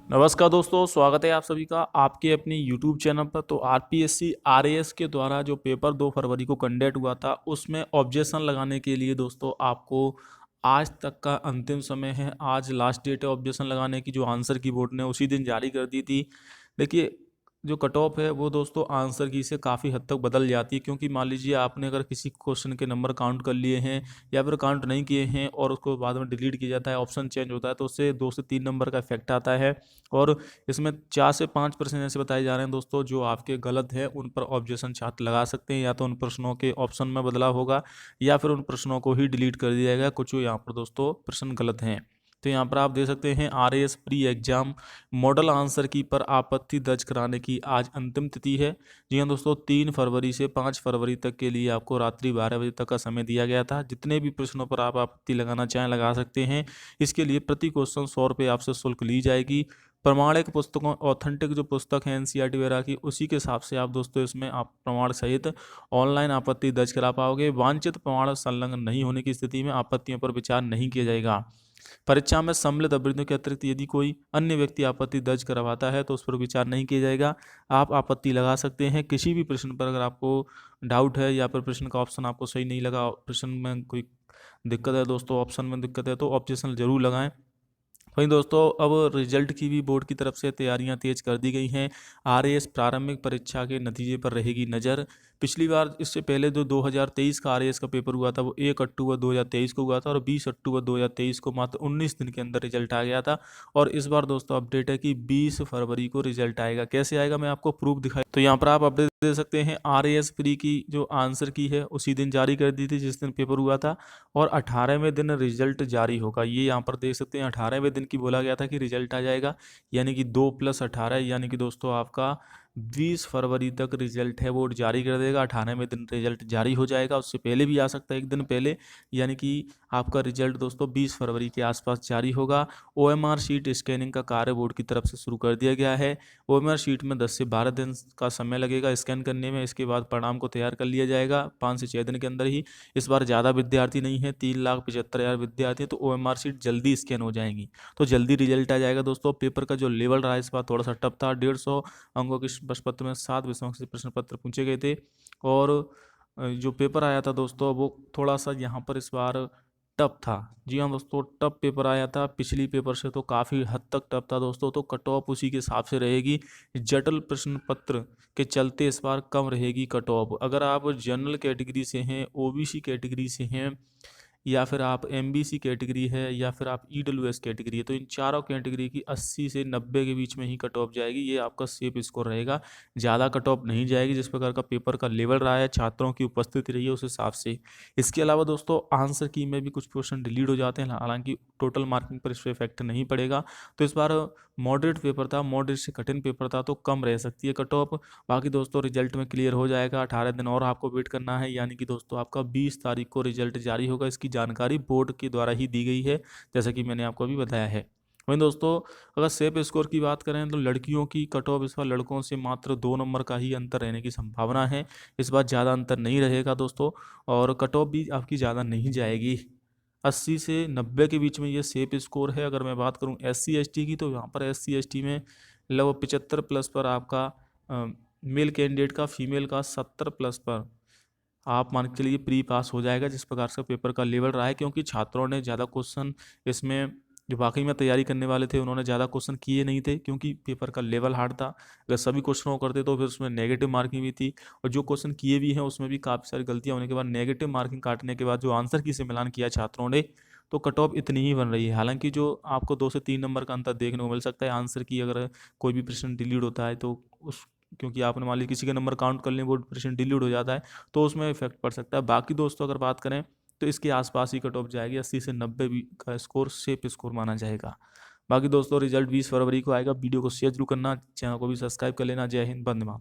नमस्कार दोस्तों, स्वागत है आप सभी का आपके अपने यूट्यूब चैनल पर। तो आरपीएससी आरएएस के द्वारा जो पेपर 2 फरवरी को कंडक्ट हुआ था, उसमें ऑब्जेक्शन लगाने के लिए दोस्तों आपको आज तक का अंतिम समय है। आज लास्ट डेट है ऑब्जेक्शन लगाने की, जो आंसर की बोर्ड ने उसी दिन जारी कर दी थी। देखिए, जो कट ऑफ है वो दोस्तों आंसर की से काफ़ी हद तक बदल जाती है, क्योंकि मान लीजिए आपने अगर किसी क्वेश्चन के नंबर काउंट कर लिए हैं या फिर काउंट नहीं किए हैं और उसको बाद में डिलीट किया जाता है, ऑप्शन चेंज होता है, तो उससे 2 से 3 नंबर का इफेक्ट आता है। और इसमें 4 से 5% ऐसे बताए जा रहे हैं दोस्तों जो आपके गलत है, उन पर ऑब्जेक्शन छात्र लगा सकते हैं। या तो उन प्रश्नों के ऑप्शन में बदलाव होगा या फिर उन प्रश्नों को ही डिलीट कर दिया जाएगा। कुछ यहाँ पर दोस्तों प्रश्न गलत हैं। तो यहाँ पर आप देख सकते हैं RAS pre exam model answer की पर आपत्ति दर्ज कराने की आज अंतिम तिथि है। जी हाँ दोस्तों, 3 फरवरी से 5 फरवरी तक के लिए आपको रात्रि 12 बजे तक का समय दिया गया था। जितने भी प्रश्नों पर आप आपत्ति लगाना चाहें लगा सकते हैं। इसके लिए प्रति क्वेश्चन 100 रुपये आपसे शुल्क ली जाएगी। प्रमाणिक पुस्तकों, ऑथेंटिक जो पुस्तक है एनसीईआरटी वगैरह की, उसी के हिसाब से आप दोस्तों इसमें आप प्रमाण सहित ऑनलाइन आपत्ति दर्ज करा पाओगे। वांछित प्रमाण संलग्न नहीं होने की स्थिति में आपत्तियों पर विचार नहीं किया जाएगा। परीक्षा में सम्मिलित अभ्यर्थियों के अतिरिक्त यदि कोई अन्य व्यक्ति आपत्ति दर्ज करवाता है तो उस पर विचार नहीं किया जाएगा। आप आपत्ति लगा सकते हैं किसी भी प्रश्न पर। अगर आपको डाउट है या फिर प्रश्न का ऑप्शन आपको सही नहीं लगा, प्रश्न में कोई दिक्कत है दोस्तों, ऑप्शन में दिक्कत है, तो ऑब्जेक्शन जरूर लगाएं। वहीं दोस्तों अब रिजल्ट की भी बोर्ड की तरफ से तैयारियां तेज कर दी गई हैं। आरएएस प्रारंभिक परीक्षा के नतीजे पर रहेगी नज़र। पिछली बार इससे पहले जो 2023 का आरएएस का पेपर हुआ था वो 1 अक्टूबर 2023 को हुआ था और 20 अक्टूबर 2023 को मात्र 19 दिन के अंदर रिजल्ट आ गया था। और इस बार दोस्तों अपडेट है कि 20 फरवरी को रिजल्ट आएगा। कैसे आएगा मैं आपको प्रूफ दिखाई, तो यहाँ पर आप अपडेट दे सकते हैं। आरएएस प्री की जो आंसर की है उसी दिन जारी कर दी थी जिस दिन पेपर हुआ था, और 18वें दिन रिजल्ट जारी होगा। ये यहाँ पर देख सकते हैं 18वें दिन की बोला गया था कि रिजल्ट आ जाएगा, यानी कि 2 + 18, यानी कि दोस्तों आपका 20 फरवरी तक रिजल्ट है बोर्ड जारी कर देगा। 18वें दिन रिजल्ट जारी हो जाएगा, उससे पहले भी आ सकता है, एक दिन पहले, यानी कि आपका रिजल्ट दोस्तों 20 फरवरी के आसपास जारी होगा। ओएमआर शीट स्कैनिंग का कार्य बोर्ड की तरफ से शुरू कर दिया गया है। ओएमआर शीट में 10 से 12 दिन का समय लगेगा स्कैन करने में। इसके बाद परिणाम को तैयार कर लिया जाएगा 5 से 6 दिन के अंदर ही। इस बार ज़्यादा विद्यार्थी नहीं है, 3,75,000 विद्यार्थी हैं, तो ओएमआर शीट जल्दी स्कैन हो जाएंगी, तो जल्दी रिजल्ट आ जाएगा दोस्तों। पेपर का जो लेवल रहा इस बार थोड़ा सा टफ था। 150 अंकों के प्रश्न पत्र में 7 विषयों से प्रश्न पत्र पूछे गए थे। और जो पेपर आया था दोस्तों वो थोड़ा सा यहाँ पर इस बार टफ था। जी हाँ दोस्तों, टफ पेपर आया था, पिछली पेपर से तो काफ़ी हद तक टफ था दोस्तों। तो कट ऑफ उसी के हिसाब से रहेगी। जटिल प्रश्न पत्र के चलते इस बार कम रहेगी कट ऑफ। अगर आप जनरल कैटेगरी से हैं, ओबीसी कैटेगरी से हैं, या फिर आप एमबीसी कैटेगरी है, या फिर आप ईडब्ल्यूएस कैटेगरी है, तो इन चारों कैटेगरी की 80 से 90 के बीच में ही कट ऑफ जाएगी। ये आपका सेफ स्कोर रहेगा, ज़्यादा कट ऑफ नहीं जाएगी। जिस प्रकार का पेपर का लेवल रहा है, छात्रों की उपस्थिति रही है, उस हिसाब से। इसके अलावा दोस्तों आंसर की में भी कुछ क्वेश्चन डिलीट हो जाते हैं, हालांकि टोटल मार्किंग पर इस पर इफेक्ट नहीं पड़ेगा। तो इस बार मॉडरेट पेपर था, मॉडरेट से कठिन पेपर था, तो कम रह सकती है कट ऑफ। बाकी दोस्तों रिजल्ट में क्लियर हो जाएगा। 18 दिन और आपको वेट करना है, यानी कि दोस्तों आपका 20 तारीख को रिजल्ट जारी होगा। इसकी जानकारी बोर्ड के द्वारा ही दी गई है, जैसा कि मैंने आपको अभी बताया है। वहीं दोस्तों अगर सेफ स्कोर की बात करें तो लड़कियों की कट ऑफ इस बार लड़कों से मात्र 2 नंबर का ही अंतर रहने की संभावना है। इस बार ज़्यादा अंतर नहीं रहेगा दोस्तों, और कट ऑफ भी आपकी ज़्यादा नहीं जाएगी। 80 से 90 के बीच में ये सेफ स्कोर है। अगर मैं बात करूं SC ST की, तो यहाँ पर SC ST में लगभग 75+ पर आपका मेल कैंडिडेट का, फीमेल का 70+ पर आप मान के लिए प्री पास हो जाएगा, जिस प्रकार से पेपर का लेवल रहा है। क्योंकि छात्रों ने ज़्यादा क्वेश्चन इसमें, जो वाकई में तैयारी करने वाले थे, उन्होंने ज़्यादा क्वेश्चन किए नहीं थे, क्योंकि पेपर का लेवल हार्ड था। अगर सभी क्वेश्चनों को करते तो फिर उसमें नेगेटिव मार्किंग भी थी, और जो क्वेश्चन किए भी हैं उसमें भी काफ़ी सारी गलतियाँ होने के बाद नेगेटिव मार्किंग काटने के बाद जो आंसर की से मिलान किया छात्रों ने, तो कट ऑफ इतनी ही बन रही है। हालांकि जो आपको 2 से 3 नंबर का अंतर देखने को मिल सकता है आंसर की, अगर कोई भी प्रश्न डिलीट होता है तो उस, क्योंकि आपने मान लीजिए किसी के नंबर काउंट कर लें, वो प्रश्न डिलीट हो जाता है, तो उसमें इफेक्ट पड़ सकता है। बाकी दोस्तों अगर बात करें तो इसके आसपास ही कट ऑफ जाएगी। 80 से 90 भी का स्कोर सेफ स्कोर माना जाएगा। बाकी दोस्तों रिजल्ट 20 फरवरी को आएगा। वीडियो को शेयर जरूर करना, चैनल को भी सब्सक्राइब कर लेना। जय हिंद, वंदे मातरम।